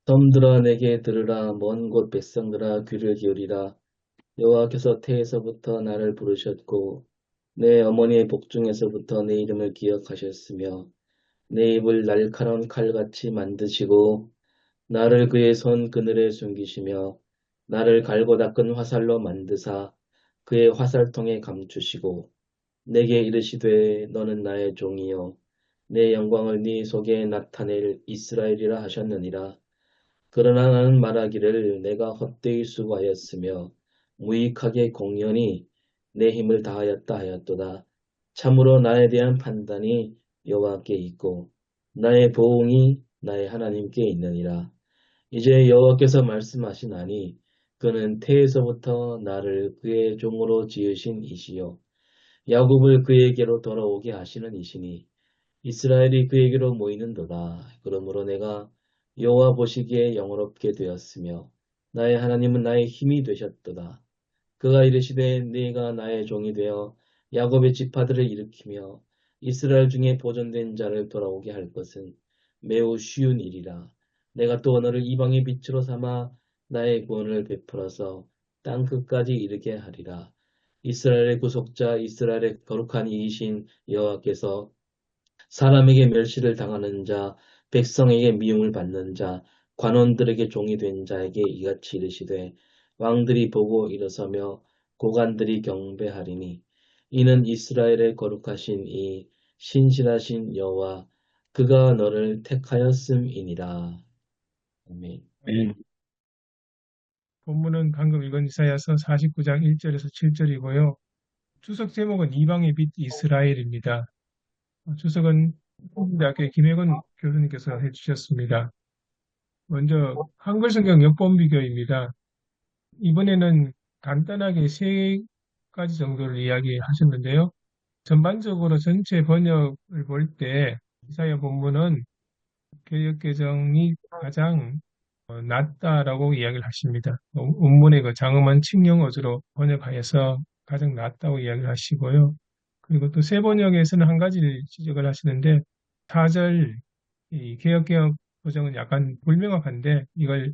섬들아 내게 들으라. 먼 곳 백성들아 귀를 기울이라. 여호와께서 태에서부터 나를 부르셨고 내 어머니의 복중에서부터 내 이름을 기억하셨으며 내 입을 날카로운 칼같이 만드시고 나를 그의 손 그늘에 숨기시며 나를 갈고 닦은 화살로 만드사 그의 화살통에 감추시고 내게 이르시되 너는 나의 종이요 내 영광을 네 속에 나타낼 이스라엘이라 하셨느니라. 그러나 나는 말하기를 내가 헛되이 수고하였으며 무익하게 공연히 내 힘을 다하였다 하였도다. 참으로 나에 대한 판단이 여호와께 있고 나의 보응이 나의 하나님께 있느니라. 이제 여호와께서 말씀하시나니 그는 태에서부터 나를 그의 종으로 지으신 이시요 야곱을 그에게로 돌아오게 하시는 이시니 이스라엘이 그에게로 모이는도다. 그러므로 내가 여호와 보시기에 영화롭게 되었으며 나의 하나님은 나의 힘이 되셨도다. 그가 이르시되 네가 나의 종이 되어 야곱의 지파들을 일으키며 이스라엘 중에 보존된 자를 돌아오게 할 것은 매우 쉬운 일이라. 내가 또 너를 이방의 빛으로 삼아 나의 구원을 베풀어서 땅 끝까지 이르게 하리라. 이스라엘의 구속자 이스라엘의 거룩한 이이신 여호와께서 사람에게 멸시를 당하는 자, 백성에게 미움을 받는 자, 관원들에게 종이 된 자에게 이같이 이르시되 왕들이 보고 일어서며 고관들이 경배하리니 이는 이스라엘의 거룩하신 이 신실하신 여호와 그가 너를 택하였음이니라. 아멘. 네. 본문은 방금 읽은 이사야서 49장 1절에서 7절이고요. 주석 제목은 이방의 빛 이스라엘입니다. 주석은 대학교 김혜건 교수님께서 해주셨습니다. 먼저 한글 성경 역본 비교입니다. 이번에는 간단하게 세 가지 정도를 이야기하셨는데요. 전반적으로 전체 번역을 볼 때 이사야 본문은 개역개정이 가장 낫다라고 이야기를 하십니다. 원문의 그 장엄한 칙령어조로 번역하여서 가장 낫다고 이야기를 하시고요. 그리고 또 새 번역에서는 한 가지를 지적을 하시는데 4절 이 개역개혁 버전은 약간 불명확한데 이걸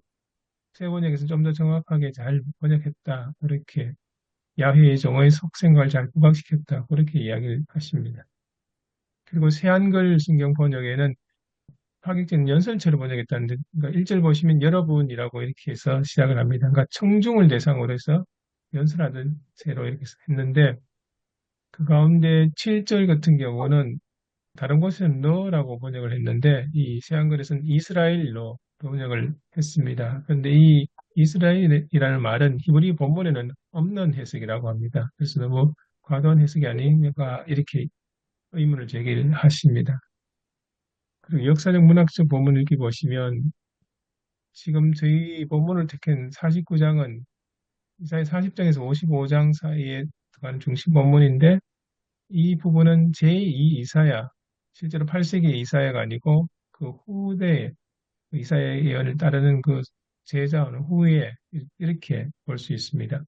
새 번역에서 좀 더 정확하게 잘 번역했다. 그렇게 야훼의 종의 속생각을 잘 부각시켰다. 그렇게 이야기를 하십니다. 그리고 새한글 성경 번역에는 파격적인 연설처럼 번역했다는데, 그러니까 1절 보시면 여러분이라고 이렇게 해서 시작을 합니다. 그러니까 청중을 대상으로 해서 연설하던 새로 이렇게 했는데, 그 가운데 7절 같은 경우는 다른 곳에는 너라고 번역을 했는데, 이 새한글에서는 이스라엘로 번역을 했습니다. 그런데 이 이스라엘이라는 말은 히브리 본문에는 없는 해석이라고 합니다. 그래서 너무 과도한 해석이 아닌가 이렇게 의문을 제기하십니다. 그리고 역사적 문학적 본문을 이렇게 보시면 지금 저희 본문을 택한 49장은 이사야 40장에서 55장 사이에 들어가는 중심 본문인데 이 부분은 제2 이사야, 실제로 8세기 이사야가 아니고 그 후대 이사야의 예언을 따르는 그 제자는 후에 이렇게 볼 수 있습니다.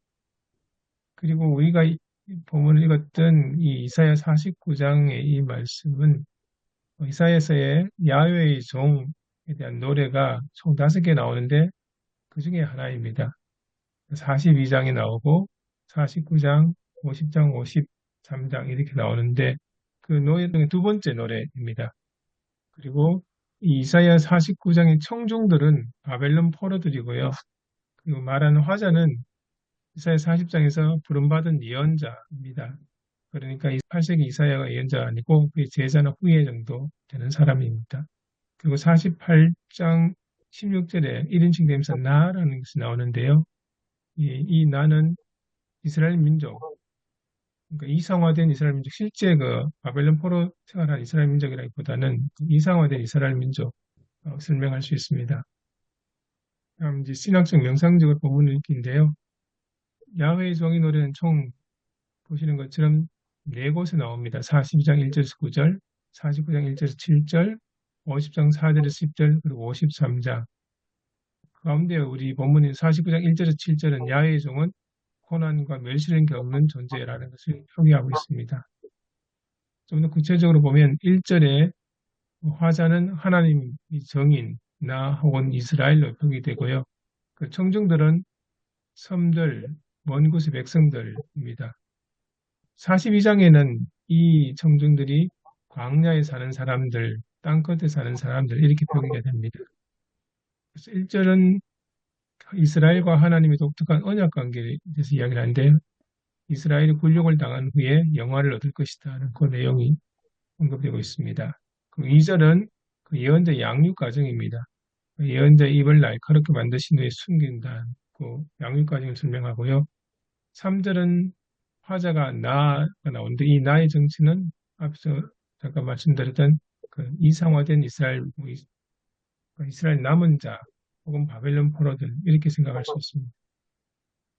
그리고 우리가 이 본문을 읽었던 이 이사야 49장의 이 말씀은 이사야서의 야훼의 종에 대한 노래가 총 5개 나오는데 그 중에 하나입니다. 42장이 나오고 49장, 50장, 53장 이렇게 나오는데 그 노래 중에 두 번째 노래입니다. 그리고 이 이사야 49장의 청중들은 바벨론 포로들이고요. 그리고 말하는 화자는 이사야 40장에서 부름받은 예언자입니다. 그러니까 8세기 이사야가 예언자가 아니고 그의 제자나 후예 정도 되는 사람입니다. 그리고 48장 16절에 1인칭 대명사 나라는 것이 나오는데요. 이 나는 이스라엘 민족, 그러니까 이상화된 이스라엘 민족, 실제 그 바벨론 포로 생활한 이스라엘 민족이라기보다는 이상화된 이스라엘 민족 설명할 수 있습니다. 다음 이제 신학적 명상적으로 본문 읽기인데요. 야훼의 종이 노래는 총 보시는 것처럼 네 곳에 나옵니다. 42장 1절에서 9절, 49장 1절에서 7절, 50장 4절에서 10절, 그리고 53장. 가운데 우리 본문인 49장 1절에서 7절은 야훼의 종은 고난과 멸시를 겪는 존재라는 것을 표기하고 있습니다. 좀 더 구체적으로 보면 1절에 화자는 하나님이 정인, 나 혹은 이스라엘로 표기되고요. 그 청중들은 섬들, 먼 곳의 백성들입니다. 42장에는 이 청중들이 광야에 사는 사람들, 땅끝에 사는 사람들 이렇게 표기가 됩니다. 그래서 1절은 이스라엘과 하나님의 독특한 언약 관계에 대해서 이야기를 하는데 이스라엘이 굴욕을 당한 후에 영화를 얻을 것이다 하는 그 내용이 언급되고 있습니다. 그 2절은 그 예언자 양육 과정입니다. 그 예언자 입을 날카롭게 만드신 후에 숨긴다. 그 양육 과정을 설명하고요. 3절은 화자가 나가 나오는데 이 나의 정치는 앞서 잠깐 말씀드렸던 그 이상화된 이스라엘, 이스라엘 남은 자 혹은 바벨론 포로들 이렇게 생각할 수 있습니다.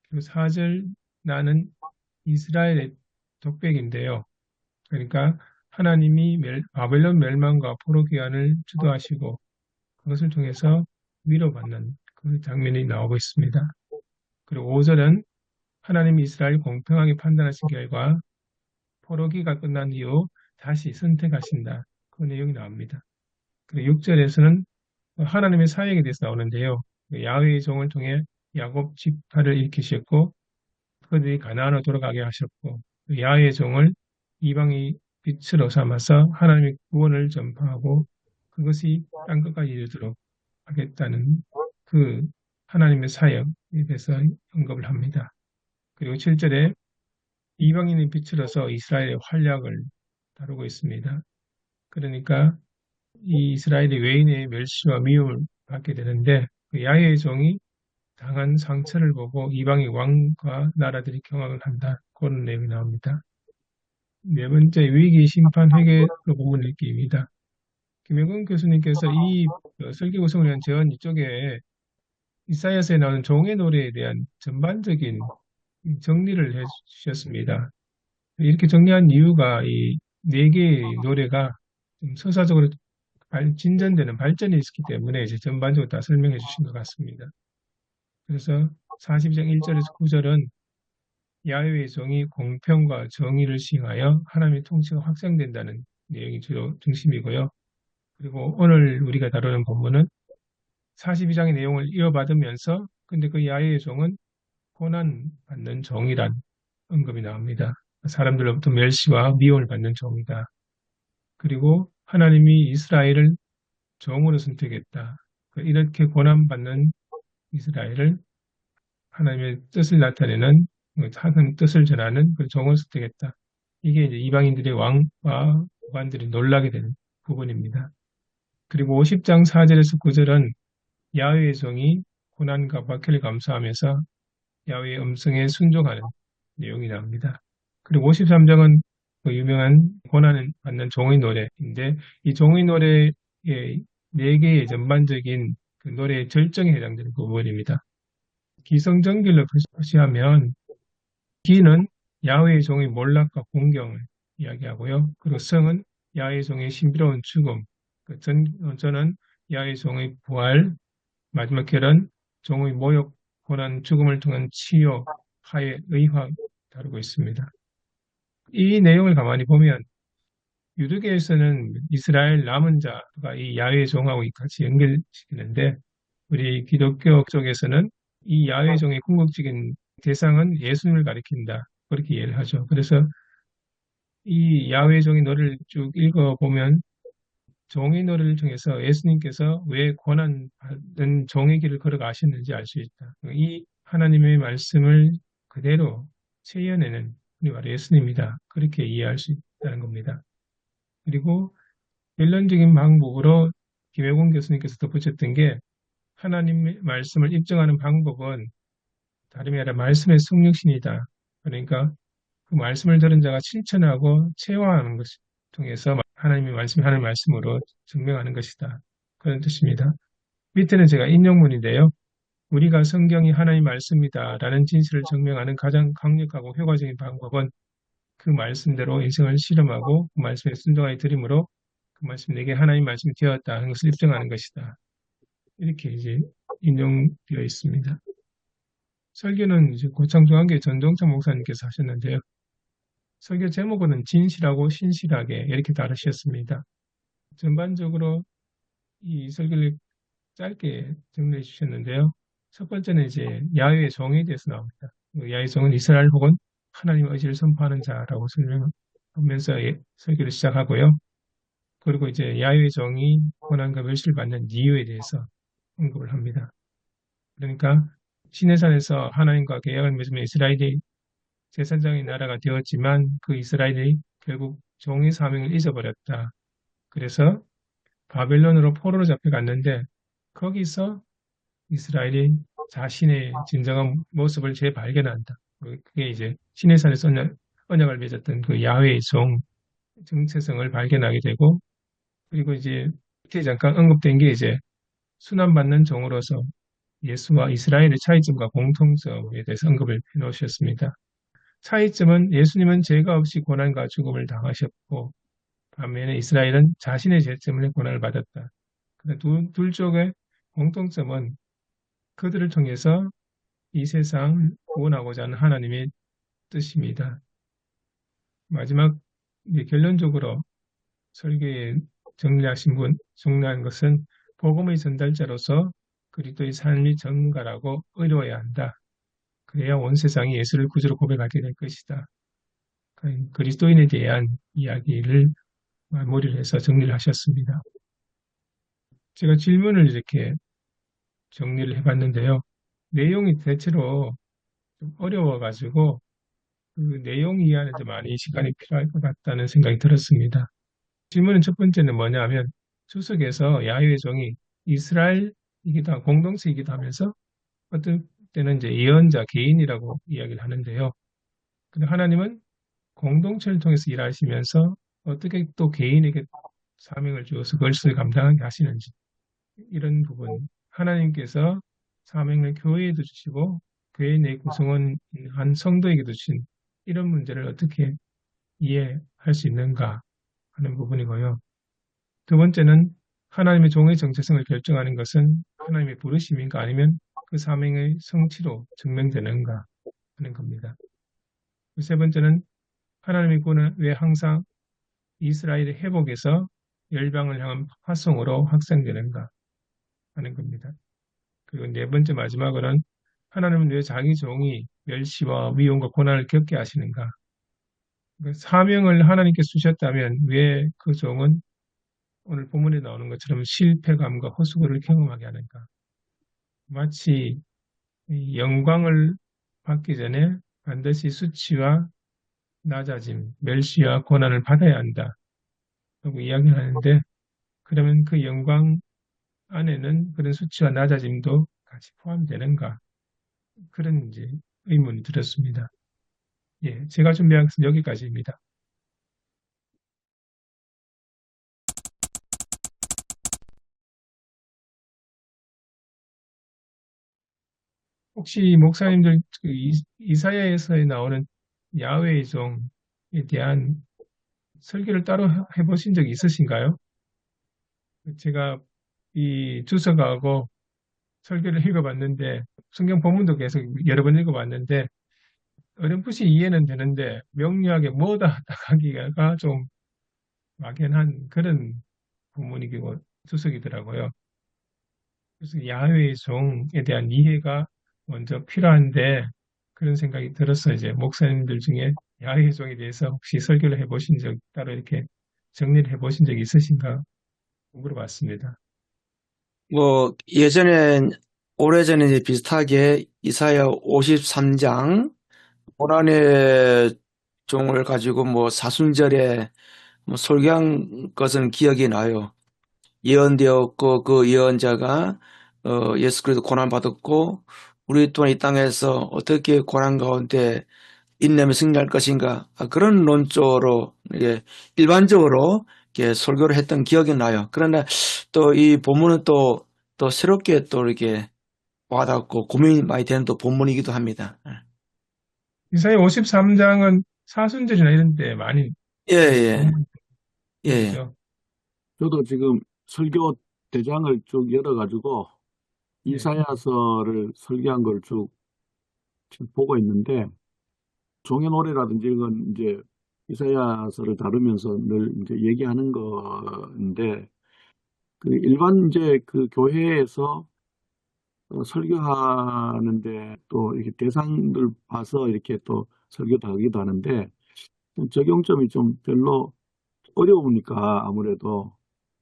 그리고 4절 나는 이스라엘의 독백인데요. 그러니까 하나님이 바벨론 멸망과 포로 귀환을 주도하시고 그것을 통해서 위로받는 그 장면이 나오고 있습니다. 그리고 5절은 하나님이 이스라엘 공평하게 판단하신 결과 포로기가 끝난 이후 다시 선택하신다. 그 내용이 나옵니다. 그리고 6절에서는 하나님의 사역에 대해서 나오는데요. 야훼의 종을 통해 야곱 지파를 일으키셨고 그들이 가나안으로 돌아가게 하셨고 야훼의 종을 이방의 빛으로 삼아서 하나님의 구원을 전파하고 그것이 땅끝까지 이르도록 하겠다는 그 하나님의 사역에 대해서 언급을 합니다. 그리고 7절에 이방인의 빛으로서 이스라엘의 활약을 다루고 있습니다. 그러니까 이 이스라엘이 외인의 멸시와 미움을 받게 되는데 그 야훼의 종이 당한 상처를 보고 이방의 왕과 나라들이 경악을 한다. 그런 내용이 나옵니다. 네 번째 위기 심판 회개로 본문 읽기입니다. 김영근 교수님께서 이 설교 구성을 위한 제언 이쪽에 이사야서에 나오는 종의 노래에 대한 전반적인 정리를 해 주셨습니다. 이렇게 정리한 이유가 이 네 개의 노래가 좀 서사적으로 진전되는 발전이 있기 때문에 이제 전반적으로 다 설명해 주신 것 같습니다. 그래서 42장 1절에서 9절은 야훼의 종이 공평과 정의를 시행하여 하나님의 통치가 확장된다는 내용이 주로 중심이고요. 그리고 오늘 우리가 다루는 본문은 42장의 내용을 이어받으면서 근데 그 야훼의 종은 고난받는 종이란 언급이 나옵니다. 사람들로부터 멸시와 미움을 받는 종이다. 그리고 하나님이 이스라엘을 종으로 선택했다. 이렇게 고난받는 이스라엘을 하나님의 뜻을 나타내는 하나님 뜻을 전하는 그 종을 선택했다. 이게 이제 이방인들의 왕과 고관들이 놀라게 되는 부분입니다. 그리고 50장 4절에서 9절은 야훼의 종이 고난과 박해를 감수하면서 야훼의 음성에 순종하는 내용이 나옵니다. 그리고 53장은 그 유명한 고난을 받는 종의 노래인데 이 종의 노래의 네 개의 전반적인 그 노래의 절정에 해당되는 부분입니다. 기성정결로 표시하면 기는 야훼의 종의 몰락과 공경을 이야기하고요. 그리고 성은 야훼의 종의 신비로운 죽음, 저는 야훼의 종의 부활, 마지막 결은 종의 모욕, 고난, 죽음을 통한 치유, 화해, 의화 다루고 있습니다. 이 내용을 가만히 보면 유대교에서는 이스라엘 남은 자가 이 야훼의 종하고 같이 연결시키는데 우리 기독교 쪽에서는 이 야훼의 종의 궁극적인 대상은 예수님을 가리킨다. 그렇게 이해를 하죠. 그래서 이 야훼의 종의 노래를 쭉 읽어보면 종의 노래를 통해서 예수님께서 왜 고난받은 종의 길을 걸어가셨는지 알 수 있다. 이 하나님의 말씀을 그대로 체현해낸 우리 바로 예수님이다. 그렇게 이해할 수 있다는 겁니다. 그리고 결론적인 방법으로 김혜곤 교수님께서 덧붙였던 게 하나님의 말씀을 입증하는 방법은 다름이 아니라 말씀의 성령신이다. 그러니까 그 말씀을 들은 자가 실천하고 체화하는 것을 통해서 하나님의 말씀이 하나님의 말씀으로 증명하는 것이다. 그런 뜻입니다. 밑에는 제가 인용문인데요. 우리가 성경이 하나님의 말씀이다라는 진실을 증명하는 가장 강력하고 효과적인 방법은 그 말씀대로 인생을 실험하고 그 말씀에 순종하여 드림으로 그 말씀이 내게 하나님 말씀이 되었다 하는 것을 입증하는 것이다. 이렇게 이제 인용되어 있습니다. 설교는 이제 고창중앙교회 전종찬 목사님께서 하셨는데요. 설교 제목은 진실하고 신실하게 이렇게 다루셨습니다. 전반적으로 이 설교를 짧게 정리해 주셨는데요. 첫 번째는 이제 야훼의 종에 대해서 나옵니다. 야훼의 종은 이스라엘 혹은 하나님의 의지를 선포하는 자라고 설명하면서 설교를 시작하고요. 그리고 이제 야훼의 종이 고난과 멸시를 받는 이유에 대해서 언급을 합니다. 그러니까 시내산에서 하나님과 계약을 맺으면 이스라엘이 제사장의 나라가 되었지만 그 이스라엘이 결국 종의 사명을 잊어버렸다. 그래서 바벨론으로 포로로 잡혀갔는데 거기서 이스라엘이 자신의 진정한 모습을 재발견한다. 그게 이제 시내산에서 언약을 맺었던 그 야훼의 종 정체성을 발견하게 되고 그리고 이제 밑에 잠깐 언급된 게 이제 순환받는 종으로서 예수와 이스라엘의 차이점과 공통점에 대해서 언급을 해놓으셨습니다. 차이점은 예수님은 죄가 없이 고난과 죽음을 당하셨고 반면에 이스라엘은 자신의 죄 때문에 고난을 받았다. 둘 쪽의 공통점은 그들을 통해서 이 세상을 구원하고자 하는 하나님의 뜻입니다. 마지막 결론적으로 설교에 정리한 것은 복음의 전달자로서 그리스도의 삶이 전가라고 의료해야 한다. 그래야 온 세상이 예수를 구주로 고백하게 될 것이다. 그리스도인에 대한 이야기를 마무리를 해서 정리를 하셨습니다. 제가 질문을 이렇게 정리를 해봤는데요. 내용이 대체로 좀 어려워가지고 그 내용 이해하는데 많이 시간이 필요할 것 같다는 생각이 들었습니다. 질문은 첫 번째는 뭐냐면 주석에서 야훼의 종이 이스라엘이기도 하고 공동체이기도 하면서 어떤 때는 이제 예언자 개인이라고 이야기를 하는데요. 근데 하나님은 공동체를 통해서 일하시면서 어떻게 또 개인에게 사명을 주어서 그것을 감당하게 하시는지 이런 부분 하나님께서 사명을 교회에도 주시고 교회 내 구성원 한 성도에게도 주신 이런 문제를 어떻게 이해할 수 있는가 하는 부분이고요. 두 번째는 하나님의 종의 정체성을 결정하는 것은 하나님의 부르심인가 아니면 그 사명의 성취로 증명되는가 하는 겁니다. 세 번째는 하나님의 구원은 왜 항상 이스라엘의 회복에서 열방을 향한 파송으로 확산되는가 하는 겁니다. 그리고 네 번째 마지막으로는 하나님은 왜 자기 종이 멸시와 위험과 고난을 겪게 하시는가? 그러니까 사명을 하나님께 주셨다면 왜 그 종은 오늘 본문에 나오는 것처럼 실패감과 허수고를 경험하게 하는가? 마치 이 영광을 받기 전에 반드시 수치와 낮아짐, 멸시와 고난을 받아야 한다. 라고 이야기를 하는데, 그러면 그 영광 안에는 그런 수치와 낮아짐도 같이 포함되는가? 그런 이제 의문이 들었습니다. 예, 제가 준비한 것은 여기까지입니다. 혹시 목사님들 그 이사야에서 나오는 야훼의 종에 대한 설교를 따로 해보신 적이 있으신가요? 제가 이 주석하고 설교를 읽어봤는데 성경 본문도 계속 여러 번 읽어봤는데 어렴풋이 이해는 되는데 명료하게 뭐다 딱 하기가 좀 막연한 그런 본문이고 주석이더라고요. 그래서 야훼의 종에 대한 이해가 먼저 필요한데 그런 생각이 들어서 이제 목사님들 중에 야훼의 종에 대해서 혹시 설교를 해보신 적 따로 이렇게 정리를 해보신 적이 있으신가 물어봤습니다. 뭐 예전엔 오래전에 이제 비슷하게 이사야 53장 고난의 종을 가지고 뭐 사순절에 뭐 설교한 것은 기억이 나요. 예언되었고 그 예언자가 예수 그리스도 고난 받았고 우리 또한 이 땅에서 어떻게 고난 가운데 인내면 승리할 것인가 그런 논조로 이게 일반적으로 이렇게 설교를 했던 기억이 나요. 그러나 또 이 본문은 또 새롭게 또 이렇게 와닿고 고민이 많이 되는 또 본문이기도 합니다. 이사야 53장은 사순절이나 이런 때 많이 예, 예, 본문 예. 그죠? 저도 지금 설교 대장을 쭉 열어가지고 예. 이사야서를 설교한 걸 쭉 지금 보고 있는데 종의 노래라든지 이건 이제 이사야서를 다루면서 늘 이제 얘기하는 건데 그 일반 이제 그 교회에서 설교하는데 또 이렇게 대상들 봐서 이렇게 또 설교도 하기도 하는데 좀 적용점이 좀 별로 어려우니까 아무래도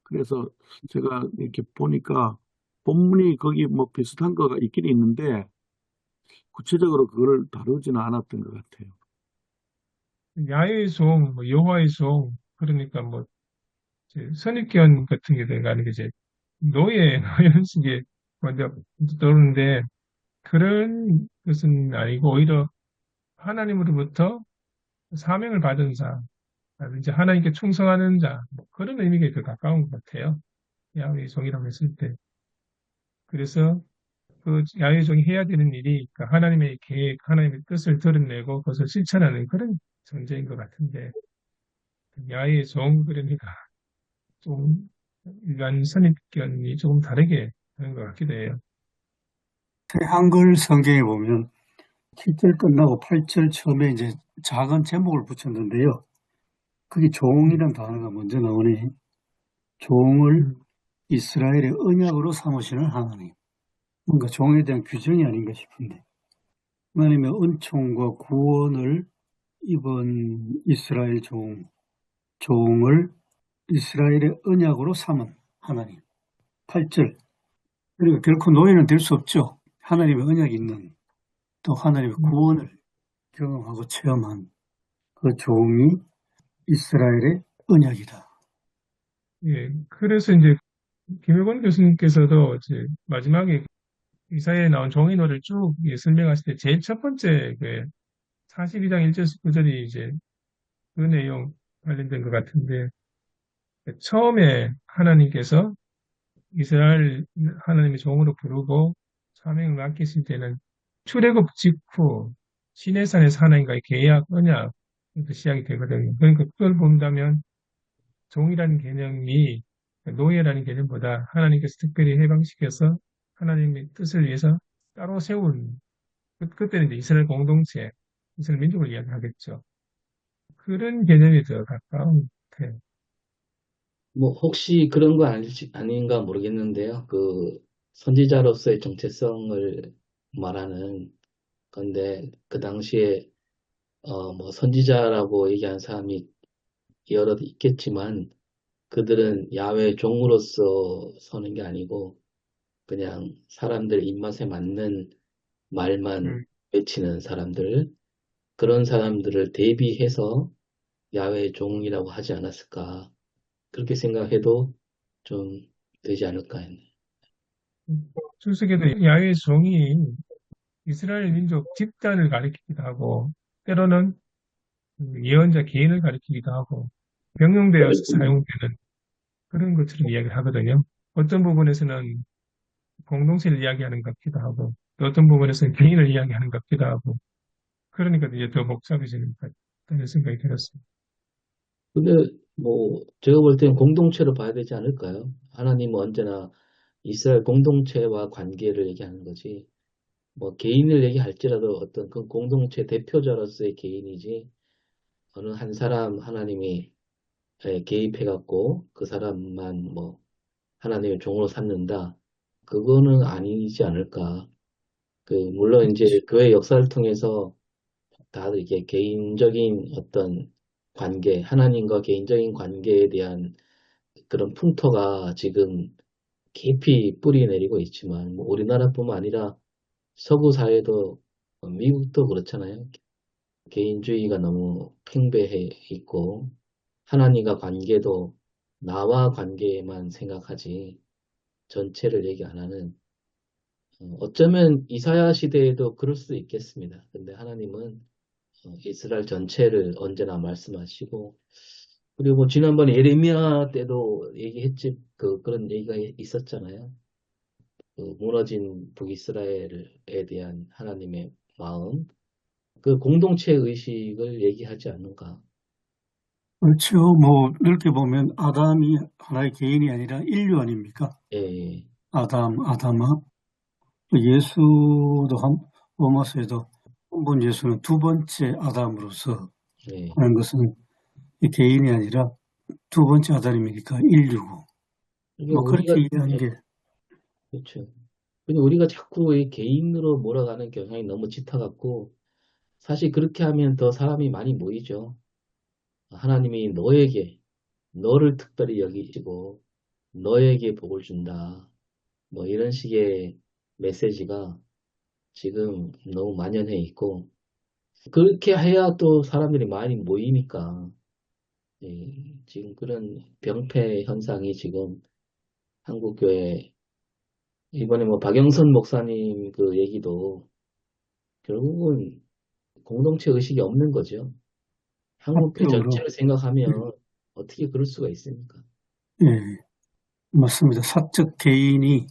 그래서 제가 이렇게 보니까 본문이 거기 뭐 비슷한 거가 있긴 있는데 구체적으로 그걸 다루지는 않았던 것 같아요. 야훼의 송, 뭐 여호와의 송, 그러니까 뭐 이제 선입견 같은 게 돼가는 게 이제 노예 이런 식의 먼저 떠오르는데 그런 것은 아니고 오히려 하나님으로부터 사명을 받은 자, 이제 하나님께 충성하는 자, 뭐 그런 의미가 더 가까운 것 같아요. 야훼의 종이라고 했을 때. 그래서 그 야훼의 종이 해야 되는 일이 그러니까 하나님의 계획, 하나님의 뜻을 드러내고 그것을 실천하는 그런 존재인 것 같은데 야훼의 종 그러니까 좀 일반 선입견이 조금 다르게 하는 것 같기도 해요. 한글 성경에 보면 7절 끝나고 8절 처음에 이제 작은 제목을 붙였는데요. 그게 종이란 단어가 먼저 나오네. 종을 음, 이스라엘의 언약으로 삼으시는 하나님. 뭔가 종에 대한 규정이 아닌가 싶은데. 하나님의 은총과 구원을 입은 이스라엘 종을 이스라엘의 언약으로 삼은 하나님. 8절. 그리고 결코 노예는 될 수 없죠. 하나님의 언약이 있는 또 하나님의 구원을 경험하고 체험한 그 종이 이스라엘의 언약이다. 예, 그래서 이제 김효건 교수님께서도 이제 마지막에 이사야에 나온 종이노를 쭉 설명하실 때 제일 첫 번째 그 42장 1절에서 9절이 이제 그 내용 관련된 것 같은데 처음에 하나님께서 이스라엘 하나님의 종으로 부르고 사명을 맡기실 때는 출애굽 직후 시내산에서 하나님과의 계약, 언약부터 시작이 되거든요. 그러니까 그걸 본다면 종이라는 개념이 노예라는 개념보다 하나님께서 특별히 해방시켜서 하나님의 뜻을 위해서 따로 세운 그때는 이제 이스라엘 공동체, 이스라엘 민족을 이야기하겠죠. 그런 개념이 더 가까운 것 같아요. 뭐 혹시 그런 거 아닌가 모르겠는데요. 그 선지자로서의 정체성을 말하는 건데 그 당시에 뭐 선지자라고 얘기한 사람이 여러 있겠지만 그들은 야훼 종으로서 서는 게 아니고 그냥 사람들 입맛에 맞는 말만 음. 외치는 사람들 그런 사람들을 대비해서 야훼 종이라고 하지 않았을까 그렇게 생각해도 좀 되지 않을까 했네. 출석에도 야훼의 종이 이스라엘 민족 집단을 가리키기도 하고 때로는 예언자 개인을 가리키기도 하고 병용되어서 사용되는 그런 것처럼 이야기를 하거든요. 어떤 부분에서는 공동체를 이야기하는 것 같기도 하고 또 어떤 부분에서는 개인을 이야기하는 것 같기도 하고 그러니까 이제 더 복잡해지는 것 같다는 생각이 들었습니다. 근데 뭐 제가 볼 때는 공동체로 봐야 되지 않을까요? 하나님은 언제나 이스라엘 공동체와 관계를 얘기하는 거지. 뭐 개인을 얘기할지라도 어떤 그 공동체 대표자로서의 개인이지 어느 한 사람 하나님이 개입해갖고 그 사람만 뭐 하나님의 종으로 삼는다. 그거는 아니지 않을까. 그 물론 이제 교회 역사를 통해서 다들 이게 개인적인 어떤 관계, 하나님과 개인적인 관계에 대한 그런 풍토가 지금 깊이 뿌리 내리고 있지만, 뭐 우리나라뿐만 아니라 서구 사회도, 미국도 그렇잖아요. 개인주의가 너무 팽배해 있고, 하나님과 관계도 나와 관계만 생각하지, 전체를 얘기 안 하는, 어쩌면 이사야 시대에도 그럴 수도 있겠습니다. 근데 하나님은 이스라엘 전체를 언제나 말씀하시고, 그리고 뭐 지난번에 예레미야 때도 얘기했지, 그런 얘기가 있었잖아요. 그 무너진 북이스라엘에 대한 하나님의 마음, 그 공동체 의식을 얘기하지 않는가. 그렇죠. 뭐 넓게 보면 아담이 하나의 개인이 아니라 인류 아닙니까? 예, 예, 아담아. 또 예수도 로마서에도 한 번 예수는 두 번째 아담으로서 예. 하는 것은 이 개인이 아니라 두 번째 아담이니까 인류고 이게 뭐 우리가, 그렇게 이해하는 게 그렇죠. 근데 우리가 자꾸 이 개인으로 몰아가는 경향이 너무 짙어갖고, 사실 그렇게 하면 더 사람이 많이 모이죠. 하나님이 너를 특별히 여기시고, 너에게 복을 준다. 뭐 이런 식의 메시지가 지금 너무 만연해 있고, 그렇게 해야 또 사람들이 많이 모이니까, 지금 그런 병폐 현상이 지금 한국교회, 이번에 뭐 박영선 목사님 그 얘기도 결국은 공동체 의식이 없는 거죠. 한국교회 사적으로 전체를 생각하면 어떻게 그럴 수가 있습니까? 예, 맞습니다. 사적 개인이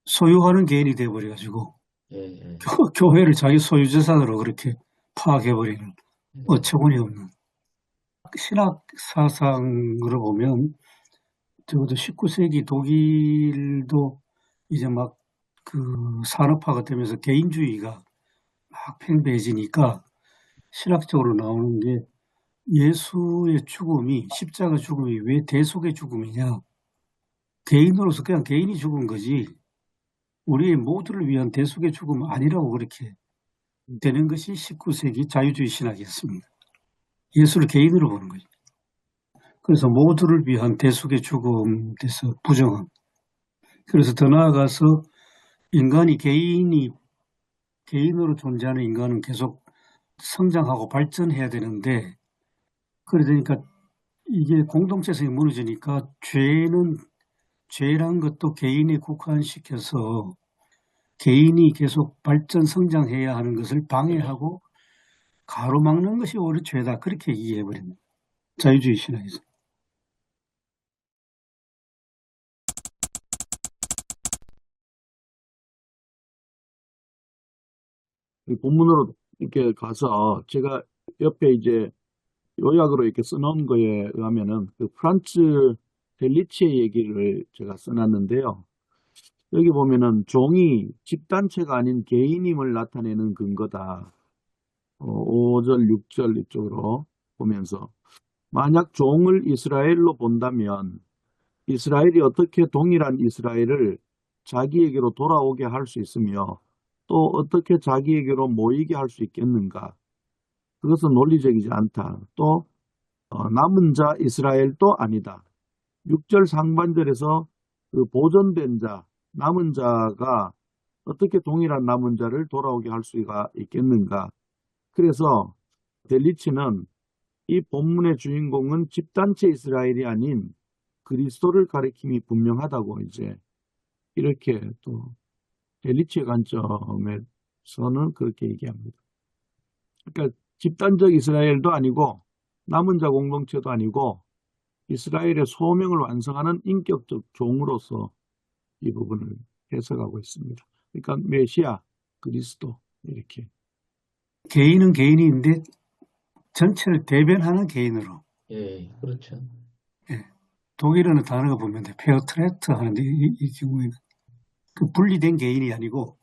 소유하는 개인이 돼버려가지고 예, 예, 교회를 자기 소유 재산으로 그렇게 파악해버리는 예, 어처구니 없는 신학 사상으로 보면 적어도 19세기 독일도 이제 막 그 산업화가 되면서 개인주의가 막 팽배해지니까 신학적으로 나오는 게 예수의 죽음이 십자가 죽음이 왜 대속의 죽음이냐? 개인으로서 그냥 개인이 죽은 거지 우리 모두를 위한 대속의 죽음은 아니라고 그렇게 되는 것이 19세기 자유주의 신학이었습니다. 예수를 개인으로 보는 거죠. 그래서 모두를 위한 대속의 죽음에 대해서 부정함. 그래서 더 나아가서 인간이 개인으로 존재하는 인간은 계속 성장하고 발전해야 되는데 그러니까 이게 공동체성이 무너지니까 죄란 것도 개인에 국한시켜서 개인이 계속 발전 성장해야 하는 것을 방해하고 가로막는 것이 오히려 죄다 그렇게 이해해버립니다. 자유주의 신학에서. 이 본문으로 이렇게 가서 제가 옆에 이제 요약으로 이렇게 써놓은 거에 의하면은 그 프란츠 벨리치의 얘기를 제가 써놨는데요. 여기 보면은 종이 집단체가 아닌 개인임을 나타내는 근거다. 5절, 6절 이쪽으로 보면서 만약 종을 이스라엘로 본다면 이스라엘이 어떻게 동일한 이스라엘을 자기에게로 돌아오게 할 수 있으며 또 어떻게 자기에게로 모이게 할 수 있겠는가? 그것은 논리적이지 않다. 또 남은 자 이스라엘도 아니다. 6절 상반절에서 그 보존된 자, 남은 자가 어떻게 동일한 남은 자를 돌아오게 할 수가 있겠는가? 그래서 델리치는 이 본문의 주인공은 집단체 이스라엘이 아닌 그리스도를 가리킴이 분명하다고 이제 이렇게 또 델리치의 관점에서는 그렇게 얘기합니다. 그러니까 집단적 이스라엘도 아니고 남은 자 공동체도 아니고 이스라엘의 소명을 완성하는 인격적 종으로서 이 부분을 해석하고 있습니다. 그러니까 메시아, 그리스도 이렇게. 개인은 개인인데 전체를 대변하는 개인으로. 예, 그렇죠. 예. 독일어는 단어가 보면 페어트레트 하는데 이 경우에는 그 분리된 개인이 아니고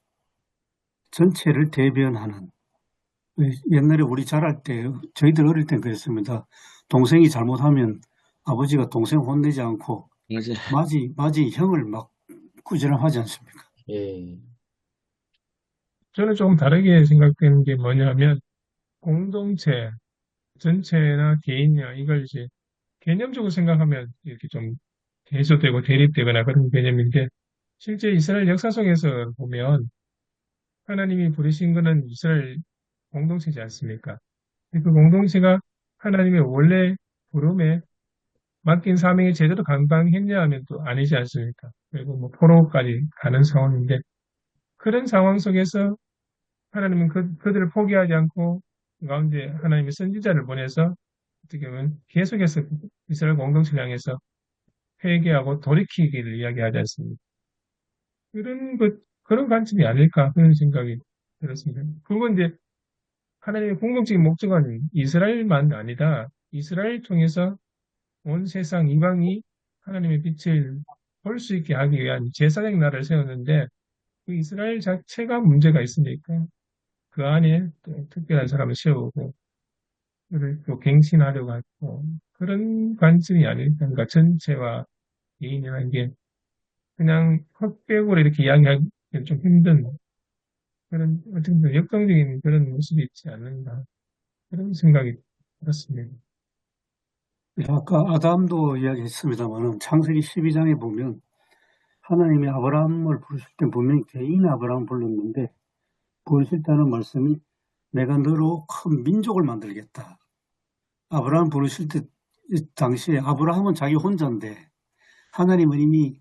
전체를 대변하는. 옛날에 우리 자랄 때 저희들 어릴 땐 그랬습니다. 동생이 잘못하면 아버지가 동생 혼내지 않고 맞아요. 맞이 형을 막 꾸지람하지 않습니까? 예, 저는 조금 다르게 생각되는 게 뭐냐면 공동체, 전체나 개인이나 이걸 이제 개념적으로 생각하면 이렇게 좀 대조되고 대립되거나 그런 개념인데 실제 이스라엘 역사 속에서 보면 하나님이 부르신 것은 이스라엘 공동체지 않습니까? 그 공동체가 하나님의 원래 부름에 맡긴 사명이 제대로 감당했냐 하면 또 아니지 않습니까? 그리고 뭐 포로까지 가는 상황인데 그런 상황 속에서 하나님은 그들을 포기하지 않고 그 가운데 하나님의 선지자를 보내서 어떻게 보면 계속해서 이스라엘 공동체를 향해서 회개하고 돌이키기를 이야기하지 않습니까? 그런 관점이 아닐까 그런 생각이 들었습니다. 그건 이제 하나님의 궁극적인 목적은 이스라엘만 아니다. 이스라엘 통해서 온 세상 이방이 하나님의 빛을 볼 수 있게 하기 위한 제사장 나라를 세웠는데 그 이스라엘 자체가 문제가 있으니까 그 안에 또 특별한 사람을 세우고 그를 또 갱신하려고 하고 그런 관점이 아닐까. 그러니까 전체와 개인이라는 게 그냥 흑백으로 이렇게 이야기하기 좀 힘든 그런 어떤 역동적인 그런 모습이 있지 않는가 그런 생각이 들었습니다. 아까 아담도 이야기했습니다만은 창세기 12장에 보면 하나님이 아브라함을 부르실 때 분명히 개인 아브라함 불렀는데 부르실 때는 말씀이 내가 너로 큰 민족을 만들겠다. 아브라함 부르실 때 당시에 아브라함은 자기 혼자인데 하나님은 이미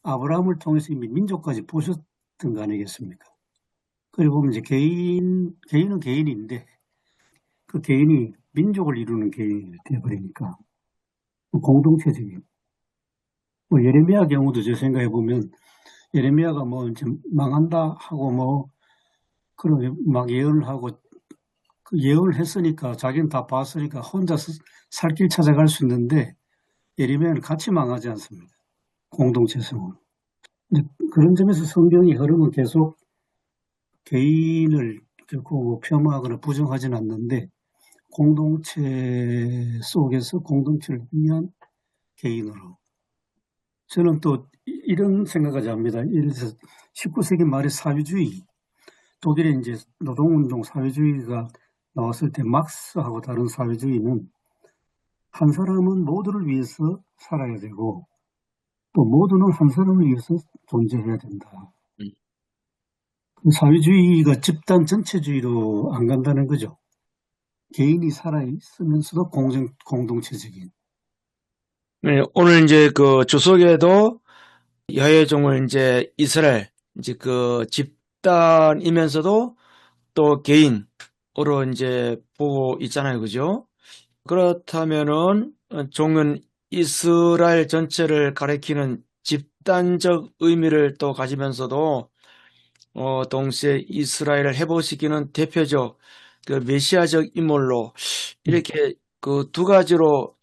아브라함을 통해서 이미 민족까지 보셨던 거 아니겠습니까? 그리고 보면 이제 개인은 개인인데 그 개인이 민족을 이루는 개인이 되어버리니까 공동체적인. 뭐 예레미야 경우도 제 생각해 보면 예레미야가 뭐 이제 망한다 하고 뭐 그런 막 예언을 하고 그 예언을 했으니까 자기는 다 봤으니까 혼자 살 길 찾아갈 수 있는데 예레미야는 같이 망하지 않습니다. 공동체성으로. 그런 점에서 성경의 흐름은 계속 개인을 결코 뭐 폄하하거나 부정하지는 않는데 공동체 속에서 공동체를 위한 개인으로. 저는 또 이런 생각까지 합니다. 예를 들어서 19세기 말에 사회주의, 독일의 이제 노동운동 사회주의가 나왔을 때 막스하고 다른 사회주의는 한 사람은 모두를 위해서 살아야 되고 또 모두는 한 사람을 위해서 존재해야 된다. 사회주의가 집단 전체주의로 안 간다는 거죠. 개인이 살아있으면서도 공동체적인. 네, 오늘 이제 그 주석에도 야훼의 종을 이제 이스라엘, 이제 그 집단이면서도 또 개인으로 이제 보고 있잖아요. 그죠? 그렇다면은 종은 이스라엘 전체를 가리키는 집단적 의미를 또 가지면서도 동시에 이스라엘을 회복시키는 대표적 그 메시아적 인물로 이렇게 그 두 가지로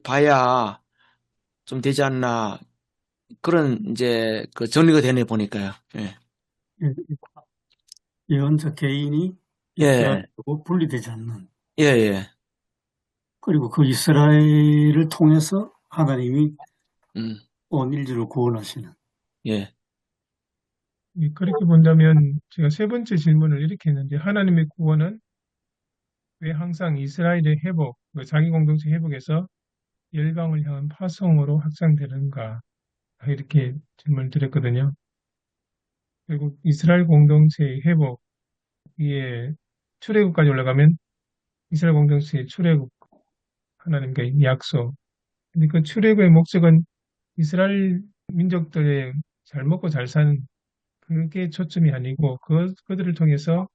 봐야 좀 되지 않나 그런 이제 그 정리가 되네 보니까요. 예. 예언자 개인이 예. 이스라엘하고 분리되지 않는. 예, 예. 그리고 그 이스라엘을 통해서 하나님이 음. 온 인류를 구원하시는. 예. 그렇게 본다면 제가 세 번째 질문을 이렇게 했는데 하나님의 구원은 왜 항상 이스라엘의 회복, 자기 공동체 회복에서 열방을 향한 파송으로 확장되는가 이렇게 질문을 드렸거든요. 결국 이스라엘 공동체의 회복, 이에 출애굽까지 올라가면 이스라엘 공동체의 출애굽, 하나님과의 약속. 근데 그 출애굽의 목적은 이스라엘 민족들의 잘 먹고 잘 사는 그게 초점이 아니고 그들을 통해서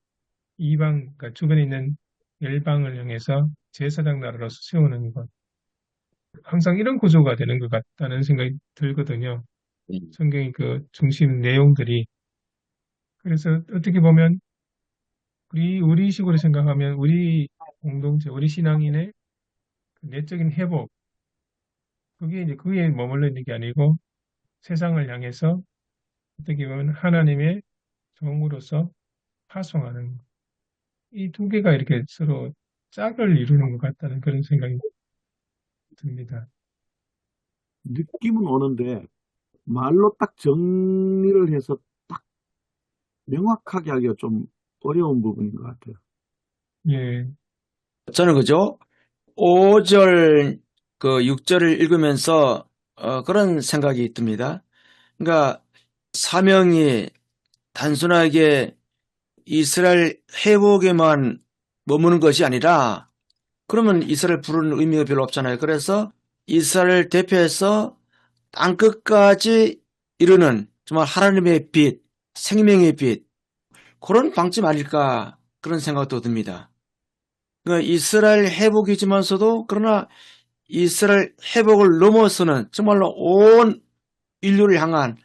이방, 그러니까 주변에 있는 열방을 향해서 제사장 나라로서 세우는 것. 항상 이런 구조가 되는 것 같다는 생각이 들거든요. 성경의 그 중심 내용들이. 그래서 어떻게 보면 우리 식으로 생각하면 우리 공동체, 우리 신앙인의 그 내적인 회복, 그게 이제 그게 머물러 있는 게 아니고 세상을 향해서 어떻게 보면 하나님의 종으로서 파송하는 이 두 개가 이렇게 서로 짝을 이루는 것 같다는 그런 생각이 듭니다. 느낌은 오는데 말로 딱 정리를 해서 딱 명확하게 하기가 좀 어려운 부분인 것 같아요. 예, 저는 그죠? 5절 그 6절을 읽으면서 그런 생각이 듭니다. 그러니까 사명이 단순하게 이스라엘 회복에만 머무는 것이 아니라 그러면 이스라엘 부르는 의미가 별로 없잖아요. 그래서 이스라엘 대표해서 땅끝까지 이르는 정말 하나님의 빛, 생명의 빛 그런 방점 아닐까 그런 생각도 듭니다. 그러니까 이스라엘 회복이지만서도 그러나 이스라엘 회복을 넘어서는 정말로 온 인류를 향한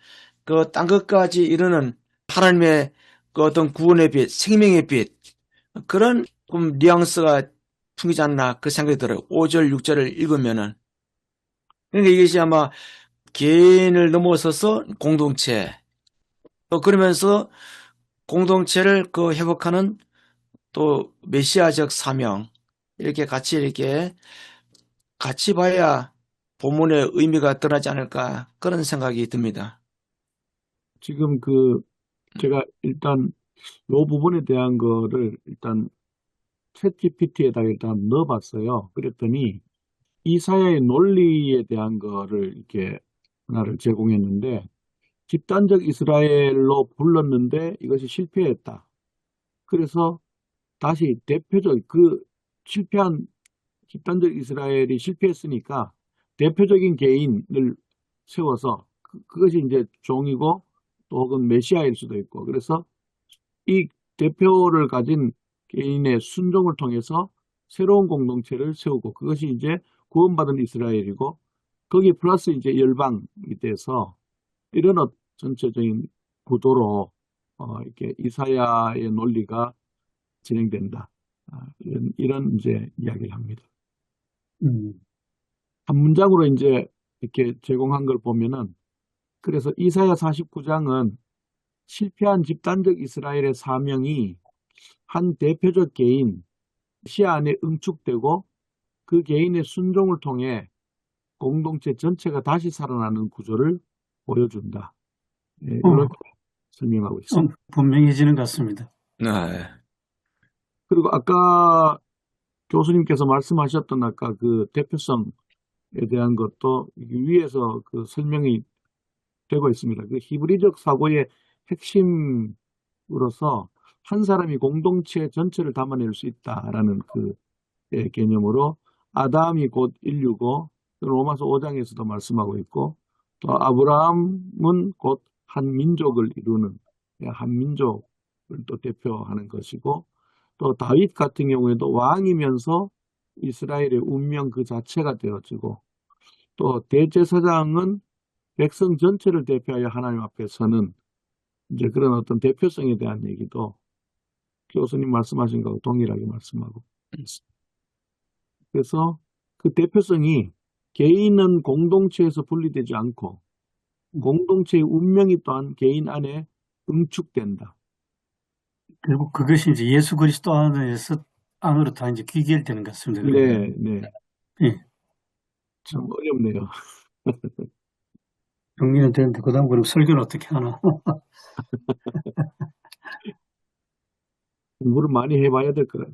그 땅끝까지 이르는 하나님의 그 어떤 구원의 빛, 생명의 빛 그런 좀 뉘앙스가 풍기지 않나 그 생각이 들어요. 5절, 6절을 읽으면은. 그러니까 이것이 아마 개인을 넘어서서 공동체 또 그러면서 공동체를 그 회복하는 또 메시아적 사명 이렇게 같이 봐야 본문의 의미가 드러나지 않을까 그런 생각이 듭니다. 지금 제가 일단 요 부분에 대한 거를 일단 챗GPT에다가 일단 넣어봤어요. 그랬더니 이사야의 논리에 대한 거를 이렇게 하나를 제공했는데, 집단적 이스라엘로 불렀는데 이것이 실패했다. 그래서 다시 대표적 실패한 집단적 이스라엘이 실패했으니까 대표적인 개인을 세워서 그것이 이제 종이고 또 혹은 메시아일 수도 있고, 그래서 이 대표를 가진 개인의 순종을 통해서 새로운 공동체를 세우고, 그것이 이제 구원받은 이스라엘이고, 거기 플러스 이제 열방이 돼서 이런 전체적인 구도로 이렇게 이사야의 논리가 진행된다. 이런 이제 이야기를 합니다. 한 문장으로 이제 이렇게 제공한 걸 보면은, 그래서 이사야 49장은 실패한 집단적 이스라엘의 사명이 한 대표적 개인, 시야 안에 응축되고 그 개인의 순종을 통해 공동체 전체가 다시 살아나는 구조를 보여준다. 네, 이렇게 설명하고 있습니다. 분명해지는 것 같습니다. 네. 그리고 아까 교수님께서 말씀하셨던 아까 그 대표성에 대한 것도 위에서 그 설명이 되고 있습니다. 그 히브리적 사고의 핵심으로서 한 사람이 공동체 전체를 담아낼 수 있다라는 그 개념으로 아담이 곧 인류고, 로마서 5장에서도 말씀하고 있고, 또 아브라함은 곧 한 민족을 이루는 한 민족을 또 대표하는 것이고, 또 다윗 같은 경우에도 왕이면서 이스라엘의 운명 그 자체가 되어지고, 또 대제사장은 백성 전체를 대표하여 하나님 앞에 서는 이제 그런 어떤 대표성에 대한 얘기도 교수님 말씀하신 거하고 동일하게 말씀하고 있습니다. 그래서 그 대표성이 개인은 공동체에서 분리되지 않고 공동체의 운명이 또한 개인 안에 응축된다. 결국 그것이 이제 예수 그리스도 안으로 다 이제 귀결되는 것 같습니다. 네, 네. 예. 참 어렵네요. 정리는 되는데 그다음 그럼 설교는 어떻게 하나? 공부를 많이 해봐야 될 것 같아요.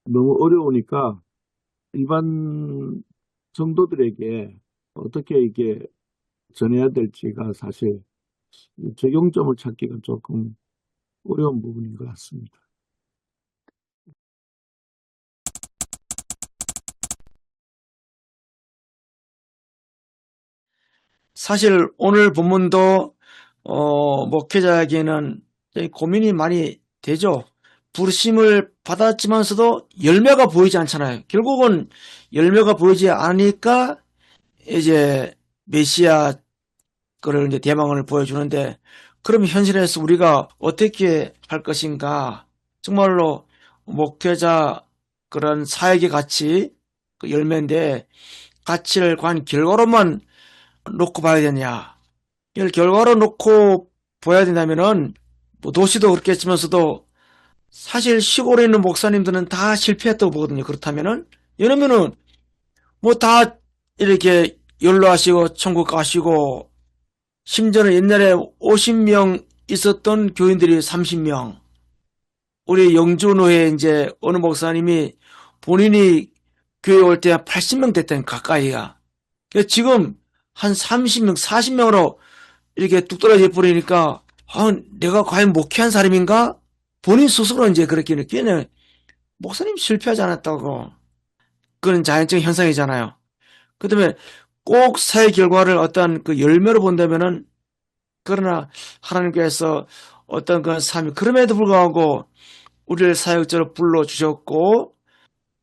너무 어려우니까 일반 성도들에게 어떻게 이게 전해야 될지가 사실 적용점을 찾기가 조금 어려운 부분인 것 같습니다. 사실 오늘 본문도 목회자에게는 고민이 많이 되죠. 부르심을 받았지만서도 열매가 보이지 않잖아요. 결국은 열매가 보이지 않으니까 이제 메시아 거를 이제 대망을 보여주는데, 그럼 현실에서 우리가 어떻게 할 것인가? 정말로 목회자 그런 사역의 가치, 그 열매인데 가치를 과연 결과로만 놓고 봐야 되냐? 이걸 결과로 놓고 봐야 된다면은 뭐 도시도 그렇겠지만서도 사실 시골에 있는 목사님들은 다 실패했다고 보거든요. 그렇다면은 왜냐면은 뭐 다 이렇게 연로하시고 천국 가시고, 심지어는 옛날에 50명 있었던 교인들이 30명. 우리 영준호에 이제 어느 목사님이 본인이 교회 올 때 80명 됐다는 가까이가. 그래서 지금 한 30명, 40명으로 이렇게 뚝 떨어져 버리니까 내가 과연 목회한 사람인가? 본인 스스로 이제 그렇게 느끼는, 목사님 실패하지 않았다고. 그건 자연적인 현상이잖아요. 그 다음에 꼭 사회 결과를 어떤 그 열매로 본다면은, 그러나 하나님께서 어떤 그 삶이, 그럼에도 불구하고 우리를 사역자로 불러주셨고,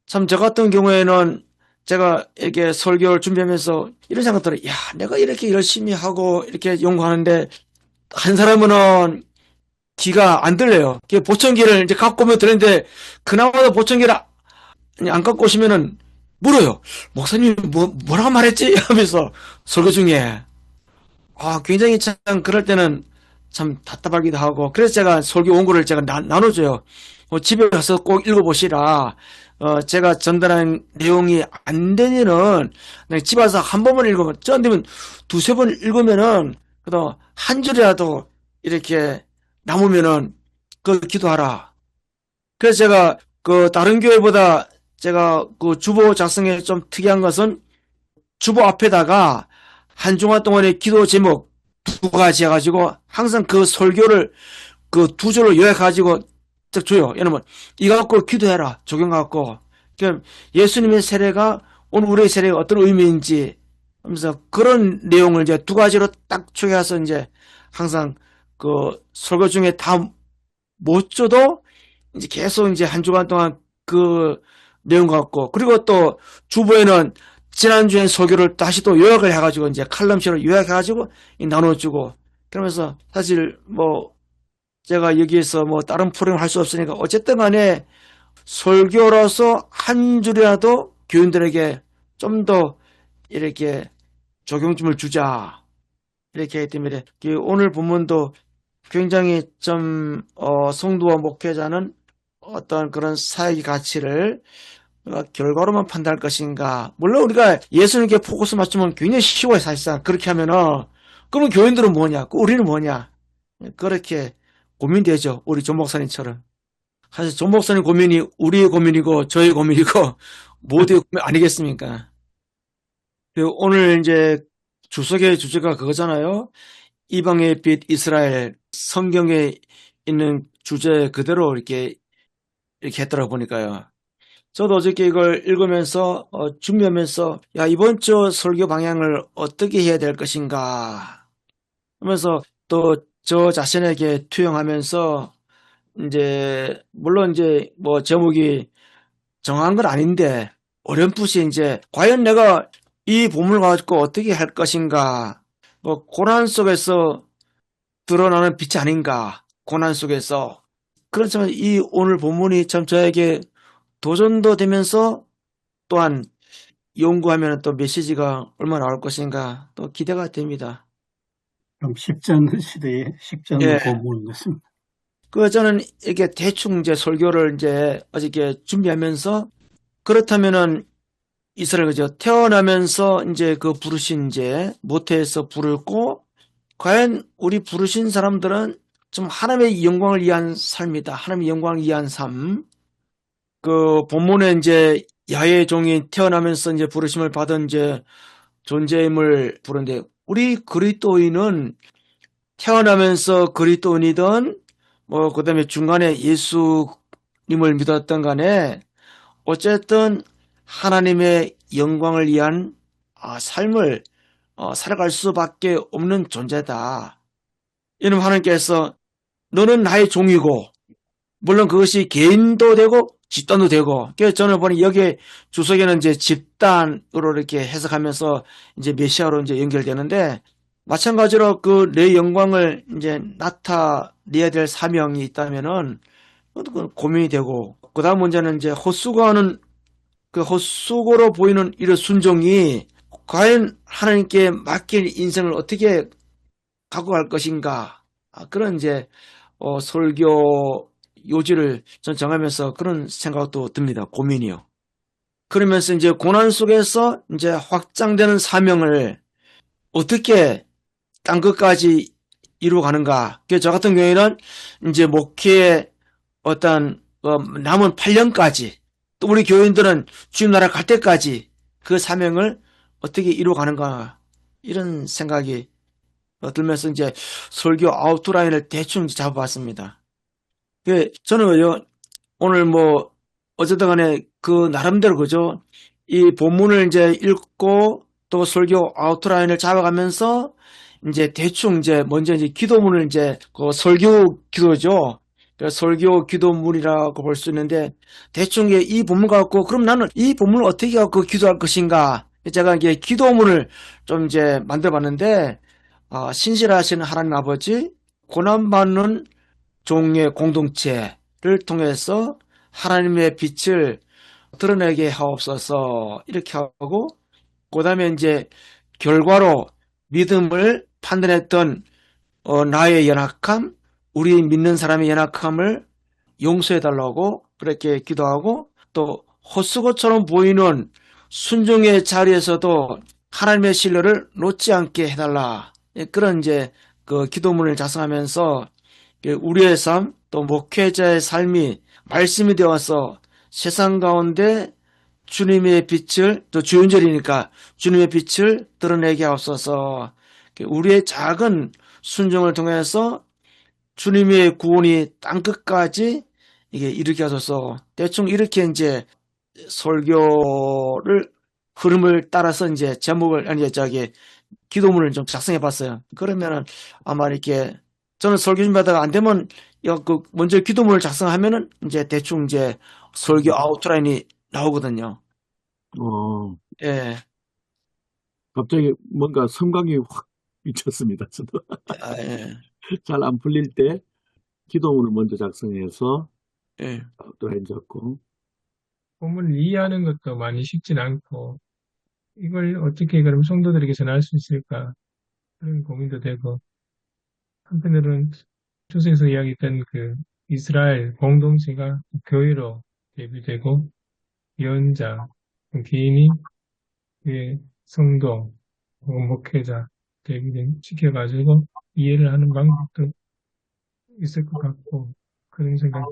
참 저 같은 경우에는 제가 이렇게 설교를 준비하면서 이런 생각 들어요. 야, 내가 이렇게 열심히 하고 이렇게 연구하는데 한 사람은 귀가 안 들려요. 보청기를 이제 갖고 오면 되는데 그나마도 보청기를 안 갖고 오시면은 물어요. 목사님 뭐라고 말했지? 하면서 설교 중에. 굉장히 참 그럴 때는 참 답답하기도 하고, 그래서 제가 설교 원고를 제가 나눠줘요. 집에 가서 꼭 읽어보시라. 제가 전달한 내용이 안 되면은 그냥 집 와서 한 번만 읽으면, 저 안 되면 두세 번 읽으면은 그래도 한 줄이라도 이렇게 남으면은 그 기도하라. 그래서 제가 그 다른 교회보다 제가 그 주보 작성에 좀 특이한 것은 주보 앞에다가 한 주간 동안의 기도 제목 두 가지 해가지고 항상 그 설교를 그 두 줄로 요약해가지고 딱 줘요. 왜냐면 이거 갖고 기도해라. 적용해갖고. 그럼 예수님의 세례가 오늘 우리의 세례가 어떤 의미인지 하면서 그런 내용을 이제 두 가지로 딱 쪼개서 이제 항상 그 설교 중에 다 못 줘도 이제 계속 이제 한 주간 동안 그 내용 갖고, 그리고 또 주보에는 지난주엔 설교를 다시 또 요약을 해가지고 이제 칼럼식으로 요약해가지고 나눠주고, 그러면서 사실 뭐 제가 여기에서 뭐 다른 프로그램 할 수 없으니까 어쨌든 간에 설교로서 한 줄이라도 교인들에게 좀 더 이렇게 적용점을 주자. 이렇게 하기 때문에 오늘 본문도 굉장히 좀 성도와 목회자는 어떤 그런 사역의 가치를 결과로만 판단할 것인가. 물론 우리가 예수님께 포커스 맞추면 굉장히 쉬워요. 사실상 그렇게 하면은. 그러면 교인들은 뭐냐, 우리는 뭐냐, 그렇게 고민되죠. 우리 조 목사님처럼. 사실 조 목사님 고민이 우리의 고민이고 저의 고민이고 모두의 고민 아니겠습니까? 그리고 오늘 이제 주석의 주제가 그거잖아요. 이방의 빛 이스라엘. 성경에 있는 주제 그대로 이렇게 했더라고 보니까요. 저도 어저께 이걸 읽으면서 준비하면서 야, 이번 주 설교 방향을 어떻게 해야 될 것인가 하면서 또 저 자신에게 투영하면서 이제 물론 이제 뭐 제목이 정한 건 아닌데 어렴풋이 이제 과연 내가 이 본문을 가지고 어떻게 할 것인가, 뭐 고난 속에서 드러나는 빛이 아닌가, 고난 속에서. 그렇지만 이 오늘 본문이 참 저에게 도전도 되면서 또한 연구하면 또 메시지가 얼마나 나올 것인가 또 기대가 됩니다. 좀 쉽지 않은 시대에 쉽지 않은 예. 본문 같습니다. 저는 이렇게 대충 이제 설교를 이제 어저께 준비하면서 그렇다면은 이스라엘 그죠, 태어나면서 이제 그 부르신 이제 모태에서 부르고 과연 우리 부르신 사람들은 좀 하나님의 영광을 위한 삶이다. 하나님의 영광을 위한 삶. 그 본문에 이제 야훼의 종이 태어나면서 이제 부르심을 받은 이제 존재임을 부르는데, 우리 그리스도인은 태어나면서 그리스도인이든 뭐 그다음에 중간에 예수님을 믿었던 간에 어쨌든 하나님의 영광을 위한 삶을 살아갈 수밖에 없는 존재다. 이는 하나님께서 너는 나의 종이고, 물론 그것이 개인도 되고 집단도 되고, 그래서 저는 보니 여기에 주석에는 이제 집단으로 이렇게 해석하면서 이제 메시아로 이제 연결되는데, 마찬가지로 그 내 영광을 이제 나타내야 될 사명이 있다면은 그건 고민이 되고, 그 다음 문제는 이제 헛수고하는 그 헛수고로 보이는 이런 순종이 과연 하나님께 맡길 인생을 어떻게 갖고 갈 것인가, 그런 이제 설교 요지를 전 정하면서 그런 생각도 듭니다. 고민이요. 그러면서 이제 고난 속에서 이제 확장되는 사명을 어떻게 땅 끝까지 이루어가는가. 저 같은 경우에는 이제 목회의 어떤 남은 8년까지, 또 우리 교인들은 주님 나라 갈 때까지 그 사명을 어떻게 이루어가는가, 이런 생각이 들면서 이제 설교 아웃라인을 대충 잡아봤습니다. 저는 오늘 뭐 어쨌든 간에 그 나름대로 그죠, 이 본문을 이제 읽고 또 설교 아웃라인을 잡아가면서 이제 대충 이제 먼저 이제 기도문을 이제 그 설교 기도죠. 설교 기도문이라고 볼 수 있는데, 대충 이 본문 갖고 그럼 나는 이 본문을 어떻게 갖고 기도할 것인가, 제가 이게 기도문을 좀 이제 만들어봤는데, 신실하신 하나님 아버지, 고난받는 종의 공동체를 통해서 하나님의 빛을 드러내게 하옵소서, 이렇게 하고, 그 다음에 이제 결과로 믿음을 판단했던 나의 연약함, 우리 믿는 사람의 연약함을 용서해달라고 그렇게 기도하고, 또 헛수고처럼 보이는 순종의 자리에서도 하나님의 신뢰를 놓지 않게 해달라. 예, 그런 이제 그 기도문을 작성하면서 우리의 삶, 또 목회자의 삶이 말씀이 되어서 세상 가운데 주님의 빛을, 또 주연절이니까 주님의 빛을 드러내게 하옵소서. 우리의 작은 순종을 통해서 주님의 구원이 땅끝까지 이게 이르게 하소서. 대충 이렇게 이제 설교를 흐름을 따라서 이제 제목을, 아니, 기도문을 좀 작성해 봤어요. 그러면은 아마 이렇게 저는 설교 준비하다가 안 되면 먼저 기도문을 작성하면은 이제 대충 이제 설교 아웃라인이 나오거든요. 어, 예. 갑자기 뭔가 성광이 확 미쳤습니다. 저도 아, 예. 잘 안 풀릴 때 기도문을 먼저 작성해서 예. 아웃라인 잡고. 본문을 이해하는 것도 많이 쉽진 않고 이걸 어떻게 그럼 성도들에게 전할 수 있을까 그런 고민도 되고 한편으로는 초세에서 이야기했던 그 이스라엘 공동체가 교회로 대비되고 예언자, 개인이 그의 성도 혹은 목회자 대비된 지켜가지고 이해를 하는 방법도 있을 것 같고 그런 생각이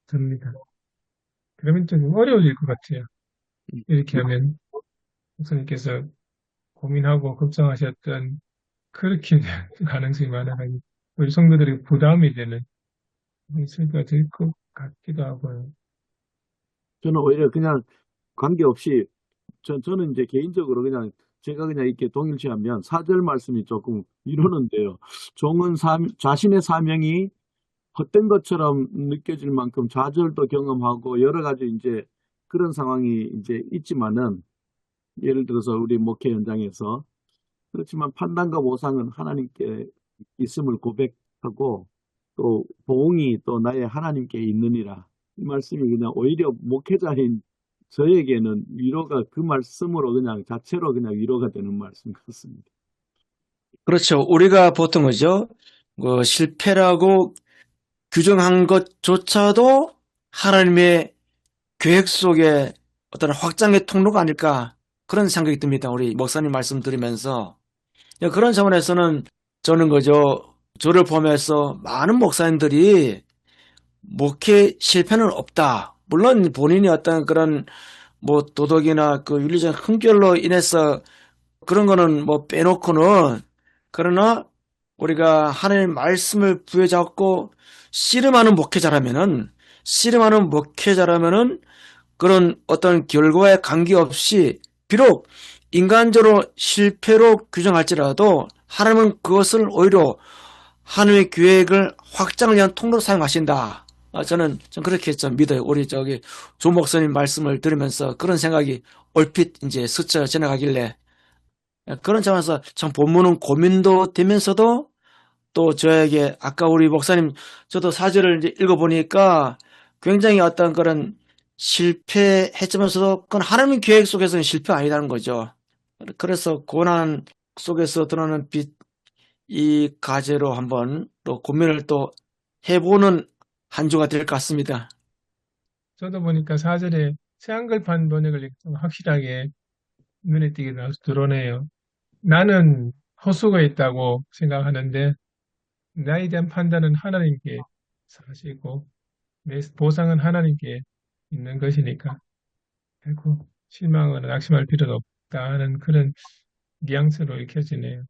듭니다. 그러면 좀 어려워질 것 같아요. 이렇게 하면 목사님께서 고민하고 걱정하셨던 그렇게 가능성이 많아가지고 우리 성도들에게 부담이 되는 있을 것 같기도 하고요. 저는 오히려 그냥 관계없이 저는 이제 개인적으로 그냥 제가 그냥 이렇게 동일시하면 4절 말씀이 조금 이러는데요. 종은 자신의 사명이 헛된 것처럼 느껴질 만큼 좌절도 경험하고 여러 가지 이제 그런 상황이 이제 있지만은 예를 들어서 우리 목회 현장에서 그렇지만 판단과 보상은 하나님께 있음을 고백하고 또 보응이 또 나의 하나님께 있느니라. 이 말씀이 그냥 오히려 목회자인 저에게는 위로가 그 말씀으로 그냥 자체로 그냥 위로가 되는 말씀 같습니다. 그렇죠. 우리가 보통 그죠? 실패라고 규정한 것조차도 하나님의 계획 속에 어떤 확장의 통로가 아닐까 그런 생각이 듭니다. 우리 목사님 말씀 들으면서 그런 차원에서는 저는 그저 저를 포함해서 많은 목사님들이 목회 실패는 없다. 물론 본인이 어떤 그런 뭐 도덕이나 그 윤리적 흥결로 인해서 그런 거는 뭐 빼놓고는 그러나 우리가 하나님의 말씀을 부여잡고 씨름하는 목회자라면은 그런 어떤 결과에 관계없이 비록 인간적으로 실패로 규정할지라도 하나님은 그것을 오히려 하나님의 계획을 확장을 위한 통로로 사용하신다. 저는 좀 그렇게 좀 믿어요. 우리 조 목사님 말씀을 들으면서 그런 생각이 얼핏 이제 스쳐 지나가길래 그런 차원에서 참 본문은 고민도 되면서도 또 저에게 아까 우리 목사님 저도 사절을 이제 읽어보니까 굉장히 어떤 그런 실패했지만서도 그건 하나님 계획 속에서는 실패가 아니라는 거죠. 그래서 고난 속에서 드러나는 빛, 이 과제로 한번 또 고민을 또 해보는 한 주가 될 것 같습니다. 저도 보니까 4절에 새한글판 번역을 좀 확실하게 눈에 띄게 드러내요. 나는 허수가 있다고 생각하는데 나에 대한 판단은 하나님께 사시고 내 보상은 하나님께 있는 것이니까 결코 실망하거나 낙심할 필요도 없다는 그런 뉘앙스로 읽혀지네요.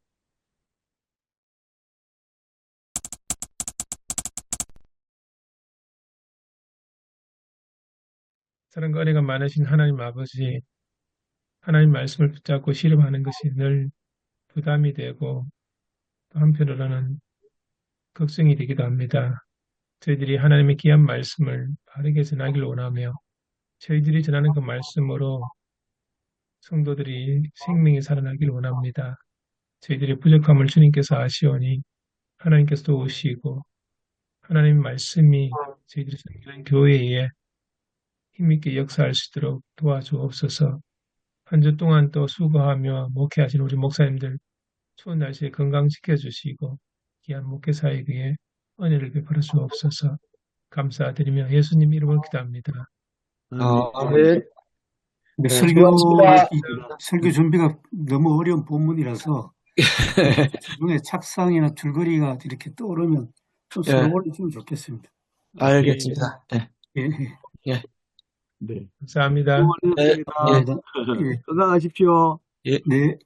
사랑과 은혜가 많으신 하나님 아버지, 하나님 말씀을 붙잡고 씨름하는 것이 늘 부담이 되고 또 한편으로는 걱정이 되기도 합니다. 저희들이 하나님의 귀한 말씀을 바르게 전하기를 원하며 저희들이 전하는 그 말씀으로 성도들이 생명이 살아나기를 원합니다. 저희들의 부족함을 주님께서 아시오니 하나님께서 도우시고 하나님 말씀이 저희들이 섬기는 교회에 힘있게 역사할 수 있도록 도와주옵소서. 한 주 동안 또 수고하며 목회하신 우리 목사님들 추운 날씨에 건강 지켜주시고 귀한 목회 사역에 은혜를 베풀어 주옵소서. 감사드리며 예수님 이름으로 기도합니다. 네. 근데 네, 수고하셨습니다. 설교 준비가 너무 어려운 본문이라서 중에 착상이나 줄거리가 이렇게 떠오르면 좀 예, 서로 올려주면 좋겠습니다. 알겠습니다. 예, 예, 예. 예, 네. 감사합니다. 수고 많으셨습니다. 감사합니다. 예, 건강하십시오. 예. 네.